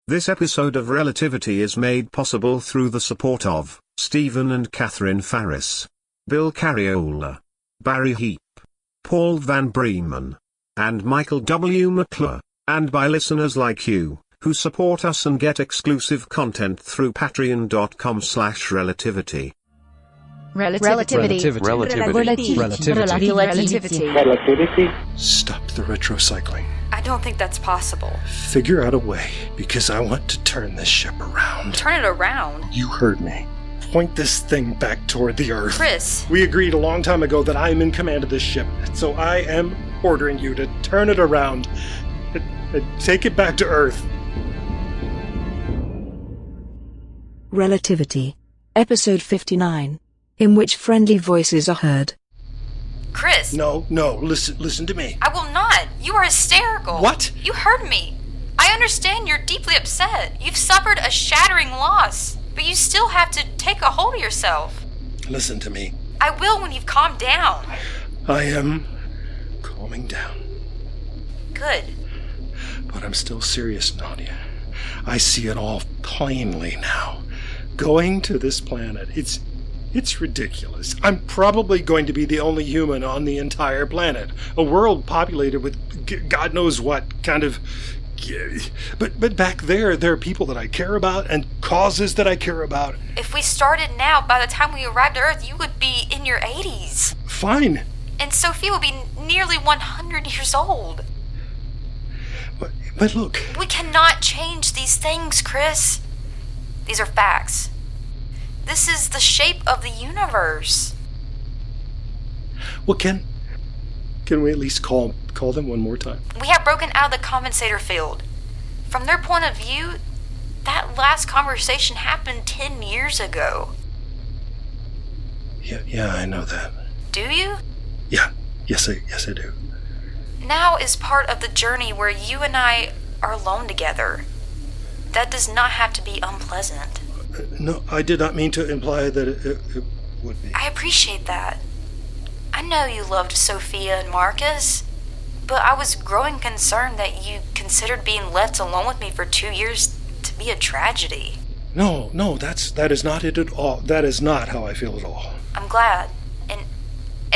This episode of Relativity is made possible through the support of Stephen and Catherine Farris, Bill Carriola, Barry Heap, Paul Van Breeman, and Michael W. McClure, and by listeners like you, who support us and get exclusive content through patreon.com/relativity. Relativity. Stop the retrocycling. I don't think that's possible. Figure out a way, because I want to turn this ship around. Turn it around? You heard me. Point this thing back toward the Earth. Chris! We agreed a long time ago that I am in command of this ship, so I am ordering you to turn it around and take it back to Earth. Relativity. Episode 59. In which friendly voices are heard. Chris! No, listen to me. I will not! You are hysterical! What? You heard me! I understand you're deeply upset. You've suffered a shattering loss, but you still have to take a hold of yourself. Listen to me. I will when you've calmed down. I am calming down. Good. But I'm still serious, Nadia. I see it all plainly now. Going to this planet, it's ridiculous. I'm probably going to be the only human on the entire planet. A world populated with God knows what kind of... But back there are people that I care about and causes that I care about. If we started now, by the time we arrived at Earth, you would be in your 80s. Fine. And Sophia would be nearly 100 years old. But look... We cannot change these things, Chris. These are facts. This is the shape of the universe. Well, can we at least call them one more time? We have broken out of the compensator field. From their point of view, that last conversation happened 10 years ago. Yeah, I know that. Do you? Yeah, yes I do. Now is part of the journey where you and I are alone together. That does not have to be unpleasant. No, I did not mean to imply that it would be. I appreciate that. I know you loved Sophia and Marcus, but I was growing concerned that you considered being left alone with me for 2 years to be a tragedy. No, that is not it at all. That is not how I feel at all. I'm glad. And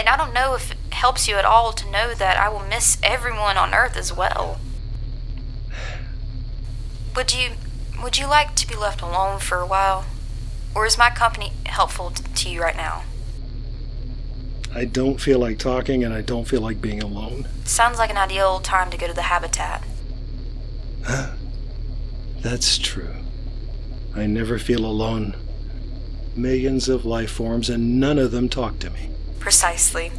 I don't know if it helps you at all to know that I will miss everyone on Earth as well. Would you like to be left alone for a while? Or is my company helpful to you right now? I don't feel like talking, and I don't feel like being alone. Sounds like an ideal time to go to the habitat. That's true. I never feel alone. Millions of life forms, and none of them talk to me. Precisely.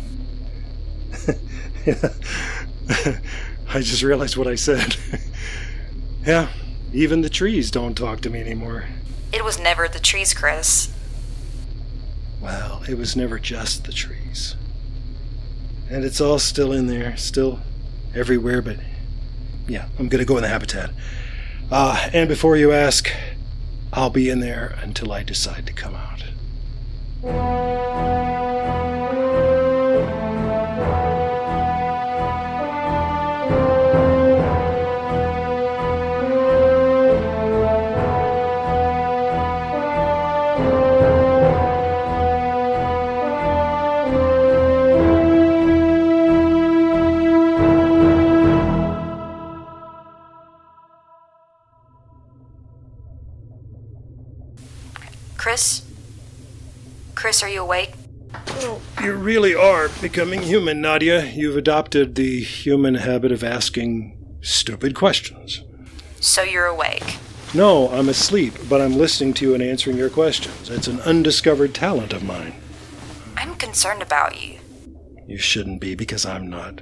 I just realized what I said. Yeah. Even the trees don't talk to me anymore. It was never the trees, Chris. Well, it was never just the trees. And it's all still in there, still everywhere, but yeah, I'm gonna go in the habitat. And before you ask, I'll be in there until I decide to come out. Chris, are you awake? Oh, you really are becoming human, Nadia. You've adopted the human habit of asking stupid questions. So you're awake? No, I'm asleep, but I'm listening to you and answering your questions. It's an undiscovered talent of mine. I'm concerned about you. You shouldn't be, because I'm not.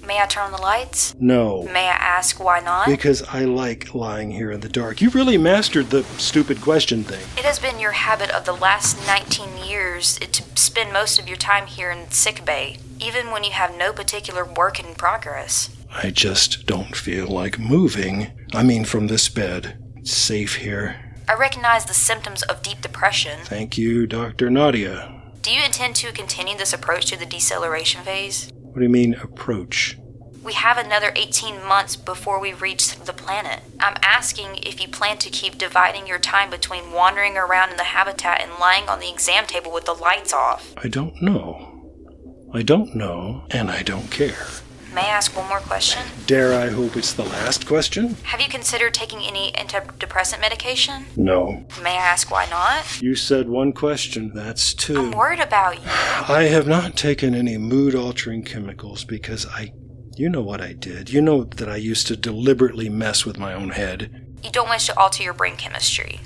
May I turn on the lights? No. May I ask why not? Because I like lying here in the dark. You really mastered the stupid question thing. It has been your habit of the last 19 years to spend most of your time here in sick bay, even when you have no particular work in progress. I just don't feel like moving. I mean, from this bed. It's safe here. I recognize the symptoms of deep depression. Thank you, Dr. Nadia. Do you intend to continue this approach to the deceleration phase? What do you mean, approach? We have another 18 months before we reach the planet. I'm asking if you plan to keep dividing your time between wandering around in the habitat and lying on the exam table with the lights off. I don't know. I don't know, and I don't care. May I ask one more question? Dare I hope it's the last question? Have you considered taking any antidepressant medication? No. May I ask why not? You said one question, that's two. I'm worried about you. I have not taken any mood-altering chemicals because you know what I did. You know that I used to deliberately mess with my own head. You don't wish to alter your brain chemistry.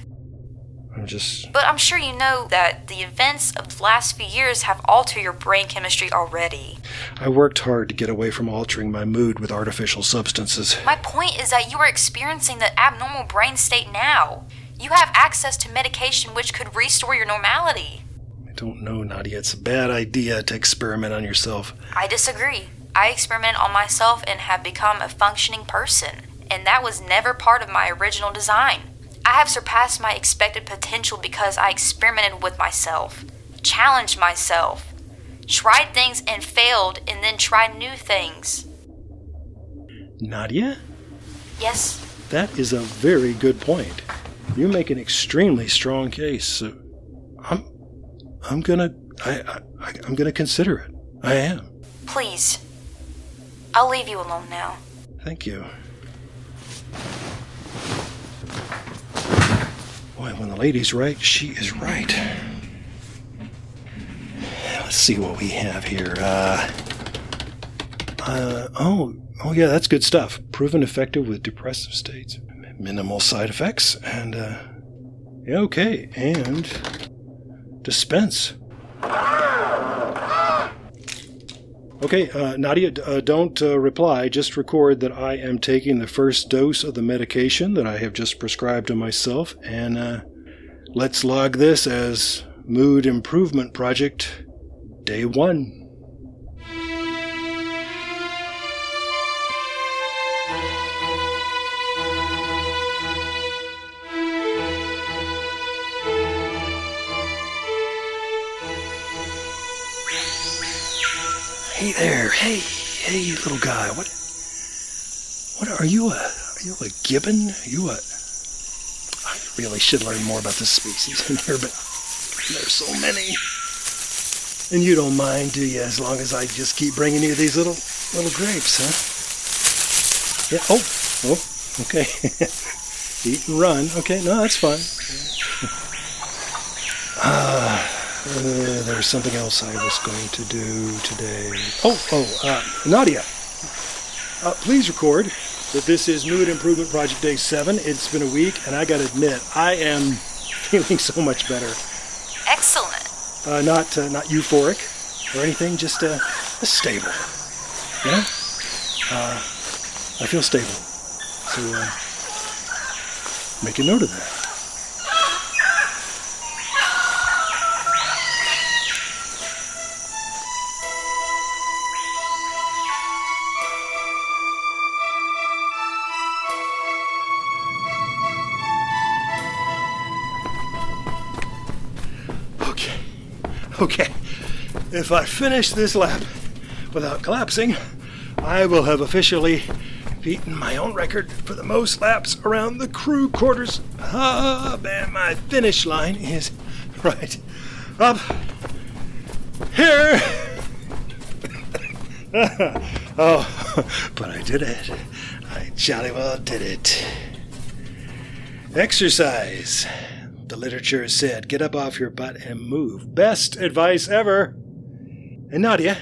But I'm sure you know that the events of the last few years have altered your brain chemistry already. I worked hard to get away from altering my mood with artificial substances. My point is that you are experiencing the abnormal brain state now. You have access to medication which could restore your normality. I don't know, Nadia. It's a bad idea to experiment on yourself. I disagree. I experiment on myself and have become a functioning person, and that was never part of my original design. I have surpassed my expected potential because I experimented with myself, challenged myself, tried things and failed, and then tried new things. Nadia? Yes? That is a very good point. You make an extremely strong case. I'm gonna consider it. I am. Please. I'll leave you alone now. Thank you. Boy, when the lady's right, she is right. Let's see what we have here. Oh yeah, that's good stuff. Proven effective with depressive states. Minimal side effects, and, yeah, okay, and dispense. Okay, Nadia, don't reply. Just record that I am taking the first dose of the medication that I have just prescribed to myself, and let's log this as Mood Improvement Project Day 1. Hey there, hey, little guy. What are you a gibbon? I really should learn more about this species in here, but there's so many. And you don't mind, do you? As long as I just keep bringing you these little grapes, huh? Yeah. Oh, okay. Eat and run. Okay, no, that's fine. There's something else I was going to do today. Nadia, please record that this is Mood Improvement Project Day 7. It's been a week, and I gotta admit, I am feeling so much better. Excellent. Not euphoric or anything, just stable. You know? I feel stable. So, make a note of that. Okay, if I finish this lap without collapsing, I will have officially beaten my own record for the most laps around the crew quarters. Man, my finish line is right up here. Oh, but I did it. I jolly well did it. Exercise. The literature said, get up off your butt and move. Best advice ever. And Nadia,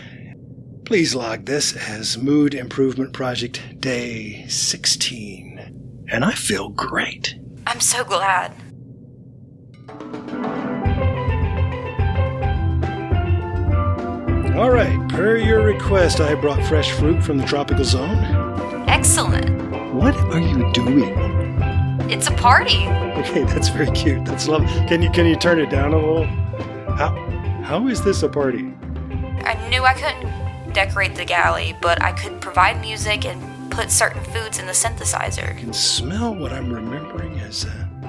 please log this as Mood Improvement Project Day 16. And I feel great. I'm so glad. All right, per your request, I brought fresh fruit from the tropical zone. Excellent. What are you doing? It's a party. Okay, that's very cute. That's lovely. Can you turn it down a little? How is this a party? I knew I couldn't decorate the galley, but I could provide music and put certain foods in the synthesizer. I can smell what I'm remembering as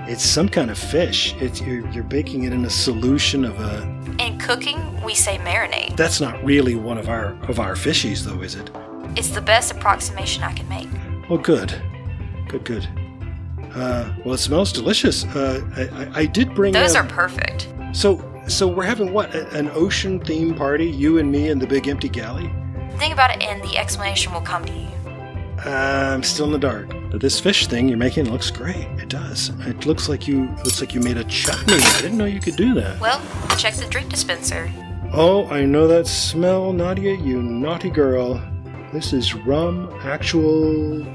it's some kind of fish. You're baking it in a solution of a. In cooking, we say marinade. That's not really one of our fishies, though, is it? It's the best approximation I can make. Oh, good. Good. Well, it smells delicious. I did bring... Those are perfect. So we're having what? An ocean theme party? You and me and the big empty galley? Think about it and the explanation will come to you. I'm still in the dark. But this fish thing you're making looks great. It does. It looks like you made a chutney. I didn't know you could do that. Well, check the drink dispenser. Oh, I know that smell, Nadia, you naughty girl. This is rum, actual...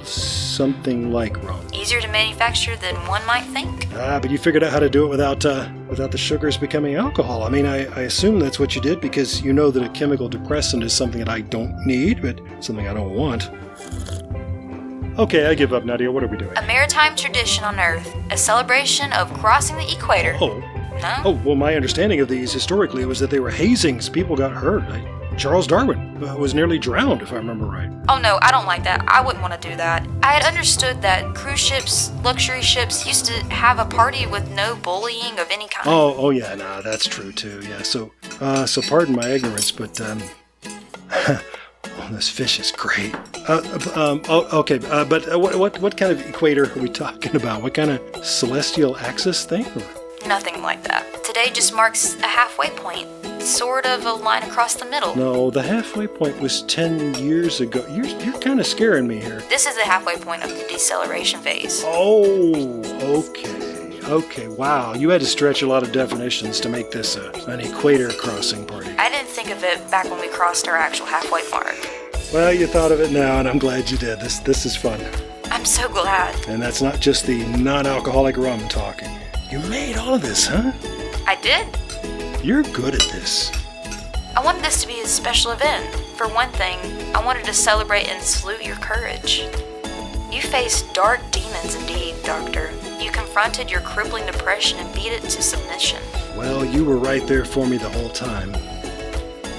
something like rum. Easier to manufacture than one might think. But you figured out how to do it without the sugars becoming alcohol. I mean, I assume that's what you did because you know that a chemical depressant is something that I don't need, but something I don't want. Okay, I give up, Nadia. What are we doing? A maritime tradition on Earth. A celebration of crossing the equator. Oh. No? Oh, well, my understanding of these historically was that they were hazings. People got hurt. Charles Darwin was nearly drowned, if I remember right. Oh no, I don't like that. I wouldn't want to do that. I had understood that cruise ships, luxury ships, used to have a party with no bullying of any kind. Oh yeah, no, that's true too. Yeah, so pardon my ignorance, but oh, this fish is great. Okay, but what kind of equator are we talking about? What kind of celestial axis thing? Nothing like that. Today just marks a halfway point. Sort of a line across the middle. No, the halfway point was 10 years ago. You're kind of scaring me here. This is the halfway point of the deceleration phase. Oh, okay. Wow, you had to stretch a lot of definitions to make this an equator crossing party. I didn't think of it back when we crossed our actual halfway mark. Well, you thought of it now, and I'm glad you did. This is fun. I'm so glad. And that's not just the non-alcoholic rum talking. You made all of this, huh? I did. You're good at this. I wanted this to be a special event. For one thing, I wanted to celebrate and salute your courage. You faced dark demons indeed, Doctor. You confronted your crippling depression and beat it to submission. Well, you were right there for me the whole time.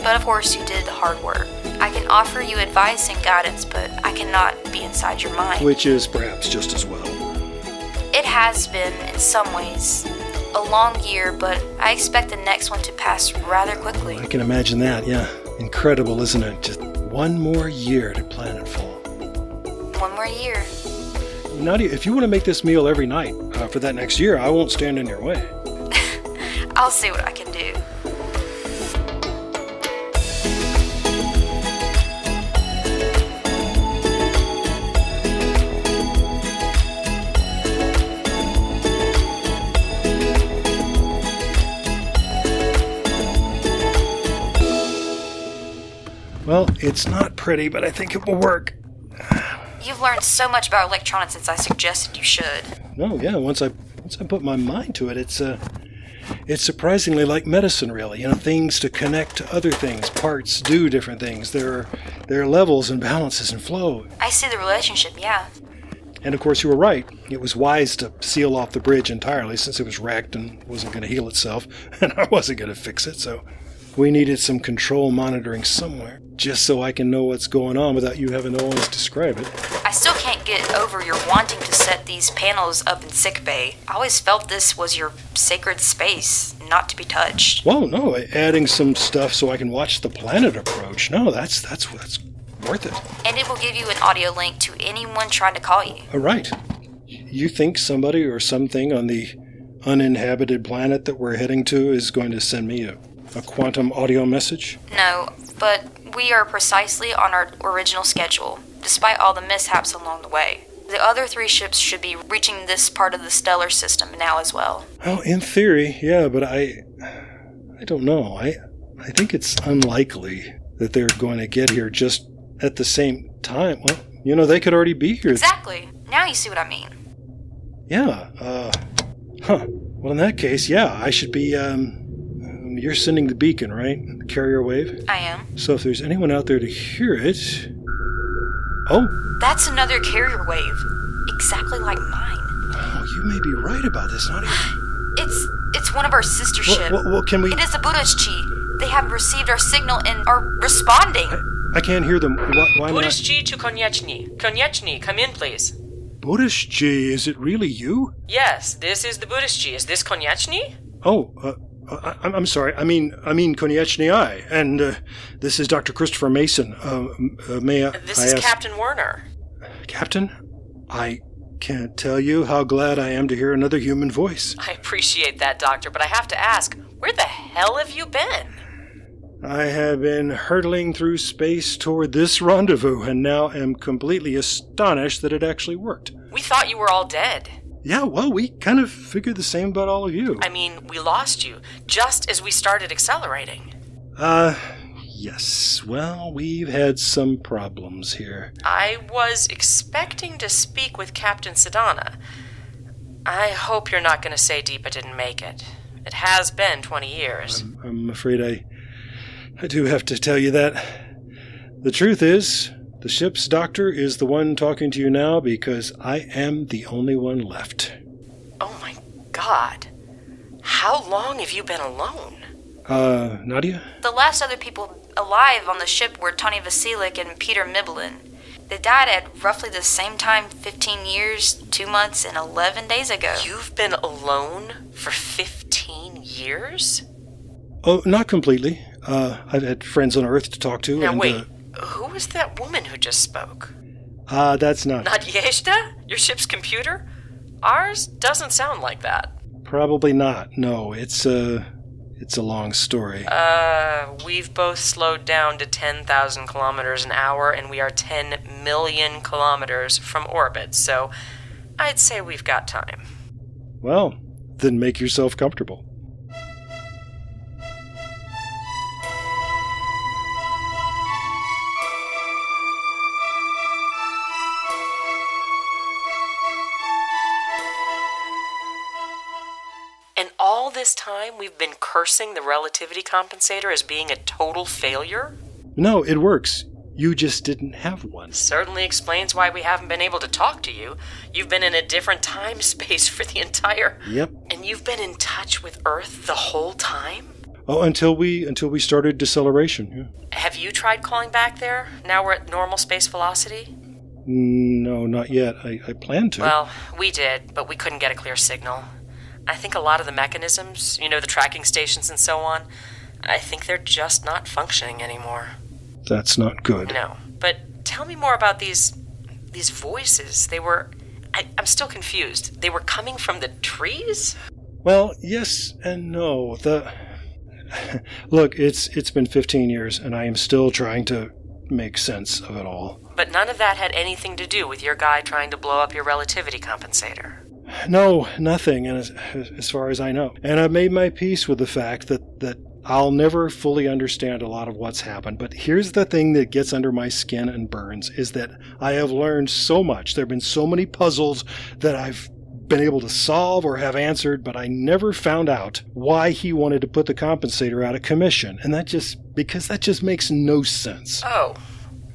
But of course you did the hard work. I can offer you advice and guidance, but I cannot be inside your mind. Which is perhaps just as well. It has been, in some ways, a long year, but I expect the next one to pass rather quickly. I can imagine that, yeah. Incredible, isn't it? Just one more year to Planetfall. One more year. Nadia, if you want to make this meal every night for that next year, I won't stand in your way. I'll see what I can do. Well, it's not pretty, but I think it will work. You've learned so much about electronics since I suggested you should. No, yeah, once I put my mind to it, it's surprisingly like medicine, really. You know, things to connect to other things, parts do different things. There are levels and balances and flow. I see the relationship, yeah. And of course you were right. It was wise to seal off the bridge entirely since it was wrecked and wasn't going to heal itself, and I wasn't going to fix it, so we needed some control monitoring somewhere, just so I can know what's going on without you having to always describe it. I still can't get over your wanting to set these panels up in sickbay. I always felt this was your sacred space, not to be touched. Well, no, adding some stuff so I can watch the planet approach. No, that's worth it. And it will give you an audio link to anyone trying to call you. All right. You think somebody or something on the uninhabited planet that we're heading to is going to send me a quantum audio message? No, but we are precisely on our original schedule, despite all the mishaps along the way. The other 3 ships should be reaching this part of the stellar system now as well. Well, in theory, yeah, but I don't know. I think it's unlikely that they're going to get here just at the same time. Well, you know, they could already be here. Exactly. Now you see what I mean. Yeah, Well, in that case, yeah, I should be, you're sending the beacon, right? The carrier wave? I am. So if there's anyone out there to hear it... Oh! That's another carrier wave. Exactly like mine. Oh, you may be right about this, Nadia. It's one of our sister ships. Well, can we... It is the Buddhist-chi. They have received our signal and are responding. I can't hear them. Why not? Buddhist-chi to Konieczny. Konieczny, come in, please. Buddhist-chi, is it really you? Yes, this is the Buddhist-chi. Is this Konieczny? Oh, I'm sorry. I mean Konieczny I. And this is Dr. Christopher Mason. May I This is ask... Captain Werner. Captain? I can't tell you how glad I am to hear another human voice. I appreciate that, Doctor, but I have to ask, where the hell have you been? I have been hurtling through space toward this rendezvous, and now am completely astonished that it actually worked. We thought you were all dead. Yeah, well, we kind of figured the same about all of you. I mean, we lost you, just as we started accelerating. Yes. Well, we've had some problems here. I was expecting to speak with Captain Sedana. I hope you're not going to say Deepa didn't make it. It has been 20 years. I'm afraid I do have to tell you that. The truth is, the ship's doctor is the one talking to you now because I am the only one left. Oh my God. How long have you been alone? Nadia? The last other people alive on the ship were Tony Vasilik and Peter Miblin. They died at roughly the same time 15 years, 2 months, and 11 days ago. You've been alone for 15 years? Oh, not completely. I've had friends on Earth to talk to. Now and, wait, who was that woman who just spoke? That's not... Nadezhda? Your ship's computer? Ours doesn't sound like that. Probably not. No, it's a long story. We've both slowed down to 10,000 kilometers an hour, and we are 10 million kilometers from orbit, so I'd say we've got time. Well, then make yourself comfortable. And all this time we've been cursing the relativity compensator as being a total failure? No, it works. You just didn't have one. Certainly explains why we haven't been able to talk to you. You've been in a different time space for the entire... Yep. And you've been in touch with Earth the whole time? Oh, until we started deceleration. Yeah. Have you tried calling back there? Now we're at normal space velocity? No, not yet. I plan to. Well, we did, but we couldn't get a clear signal. I think a lot of the mechanisms, the tracking stations and so on, I think they're just not functioning anymore. That's not good. No, but tell me more about these voices. I'm still confused. They were coming from the trees? Well, yes and no. Look, it's been 15 years, and I am still trying to make sense of it all. But none of that had anything to do with your guy trying to blow up your relativity compensator. No, nothing, and as far as I know. And I've made my peace with the fact that I'll never fully understand a lot of what's happened. But here's the thing that gets under my skin and burns, is that I have learned so much. There have been so many puzzles that I've been able to solve or have answered, but I never found out why he wanted to put the compensator out of commission. And that just makes no sense. Oh,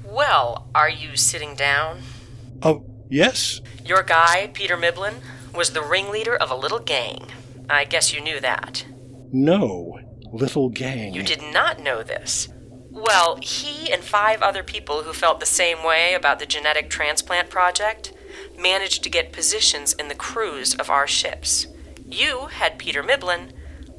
well, are you sitting down? Oh, yes. Your guy, Peter Miblin, was the ringleader of a little gang. I guess you knew that. No, little gang. You did not know this. Well, he and 5 other people who felt the same way about the genetic transplant project managed to get positions in the crews of our ships. You had Peter Miblin,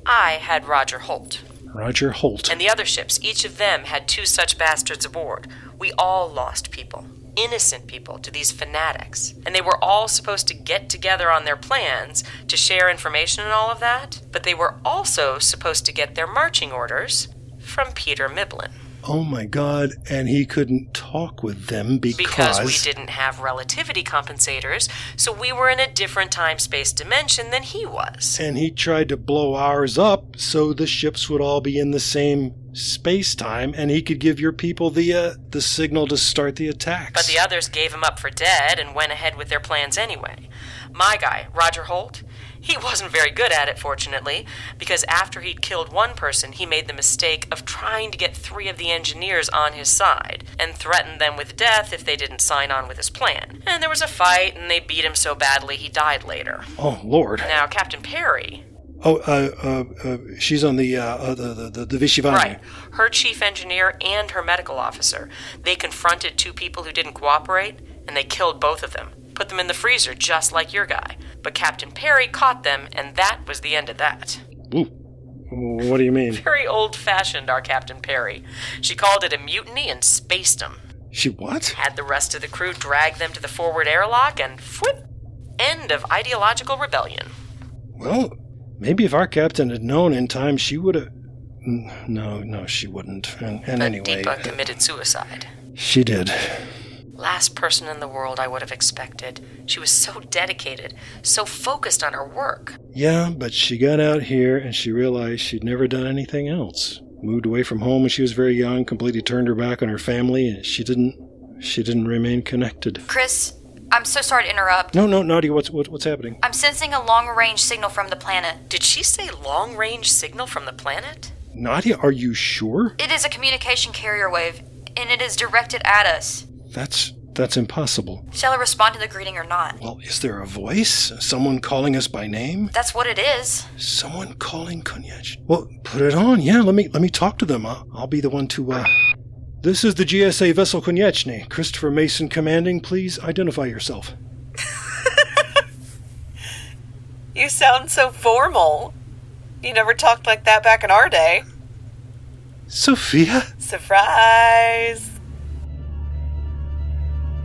I had Roger Holt. Roger Holt. And the other ships, each of them had 2 such bastards aboard. We all lost people. Innocent people to these fanatics. And they were all supposed to get together on their plans to share information and all of that, but they were also supposed to get their marching orders from Peter Miblin. Oh my God, and he couldn't talk with them because we didn't have relativity compensators, so we were in a different time-space dimension than he was. And he tried to blow ours up so the ships would all be in the same space-time, and he could give your people the signal to start the attacks. But the others gave him up for dead and went ahead with their plans anyway. My guy, Roger Holt, he wasn't very good at it, fortunately, because after he'd killed one person, he made the mistake of trying to get 3 of the engineers on his side and threatened them with death if they didn't sign on with his plan. And there was a fight, and they beat him so badly he died later. Oh, Lord. Now, Captain Perry... she's on the Vishivani. Right. Her chief engineer and her medical officer. They confronted 2 people who didn't cooperate, and they killed both of them. Put them in the freezer, just like your guy. But Captain Perry caught them, and that was the end of that. Ooh. What do you mean? Very old-fashioned, our Captain Perry. She called it a mutiny and spaced them. She what? Had the rest of the crew drag them to the forward airlock and whoop! End of ideological rebellion. Well, maybe if our captain had known in time, she would have... No, she wouldn't. And anyway... Deepa committed suicide. She did. Last person in the world I would have expected. She was so dedicated, so focused on her work. Yeah, but she got out here and she realized she'd never done anything else. Moved away from home when she was very young, completely turned her back on her family, and she didn't remain connected. Chris, I'm so sorry to interrupt. No, Nadia, what's happening? I'm sensing a long-range signal from the planet. Did she say long-range signal from the planet? Nadia, are you sure? It is a communication carrier wave, and it is directed at us. That's impossible. Shall I respond to the greeting or not? Well, is there a voice? Someone calling us by name? That's what it is. Someone calling Kunyech. Well, put it on. Yeah, let me talk to them. I'll be the one to, This is the GSA vessel Kunyechny. Christopher Mason commanding. Please identify yourself. You sound so formal. You never talked like that back in our day. Sophia? Surprise!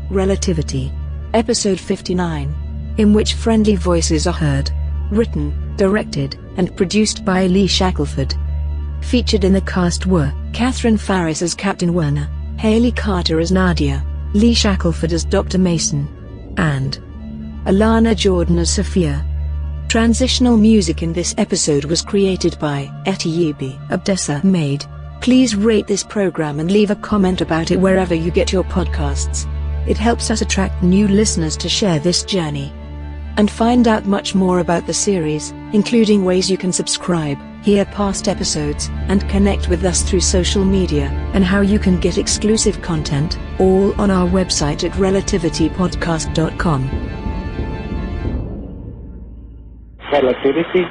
Relativity. Episode 59. In which friendly voices are heard. Written, directed, and produced by Lee Shackelford. Featured in the cast were Catherine Farris as Captain Werner, Haley Carter as Nadia, Lee Shackelford as Dr. Mason, and Alana Jordan as Sophia. Transitional music in this episode was created by Etiyibi Abdessa Made. Please rate this program and leave a comment about it wherever you get your podcasts. It helps us attract new listeners to share this journey. And find out much more about the series, including ways you can subscribe, hear past episodes, and connect with us through social media, and how you can get exclusive content, all on our website at relativitypodcast.com. Relativity.